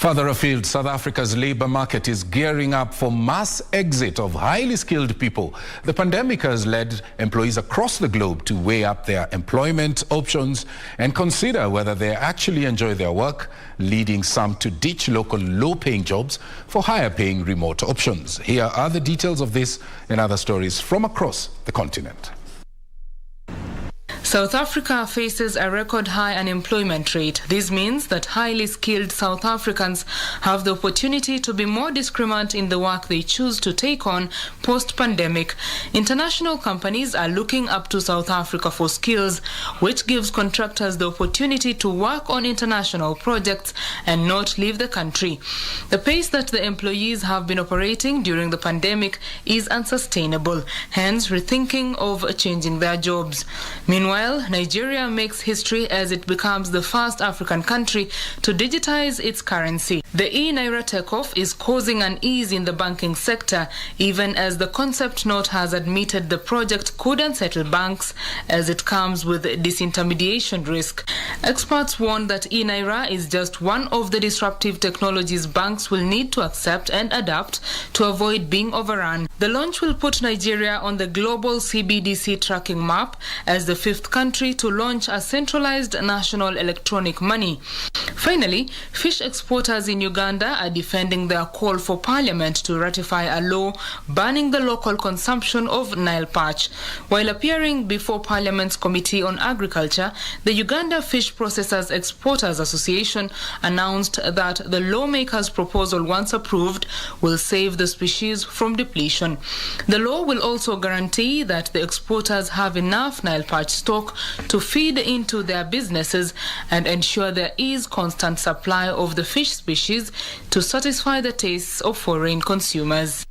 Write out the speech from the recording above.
Further afield, South Africa's labour market is gearing up for mass exit of highly skilled people. The pandemic has led employees across the globe to weigh up their employment options and consider whether they actually enjoy their work, leading some to ditch local low-paying jobs for higher-paying remote options. Here are the details of this and other stories from across the continent. South Africa faces a record high unemployment rate. This means that highly skilled South Africans have the opportunity to be more discriminant in the work they choose to take on post-pandemic. International companies are looking up to South Africa for skills, which gives contractors the opportunity to work on international projects and not leave the country. The pace that the employees have been operating during the pandemic is unsustainable, hence rethinking of changing their jobs. Meanwhile, Nigeria makes history as it becomes the first African country to digitize its currency. The e-Naira takeoff is causing unease in the banking sector, even as the concept note has admitted the project could unsettle banks as it comes with disintermediation risk. Experts warn that e-Naira is just one of the disruptive technologies banks will need to accept and adapt to avoid being overrun. The launch will put Nigeria on the global CBDC tracking map as the fifth country to launch a centralized national electronic money. Finally, fish exporters in Uganda are defending their call for Parliament to ratify a law banning the local consumption of Nile perch. While appearing before Parliament's Committee on Agriculture, the Uganda Fish Processors Exporters Association announced that the lawmakers' proposal, once approved, will save the species from depletion. The law will also guarantee that the exporters have enough Nile perch stock to feed into their businesses and ensure there is constant supply of the fish species to satisfy the tastes of foreign consumers.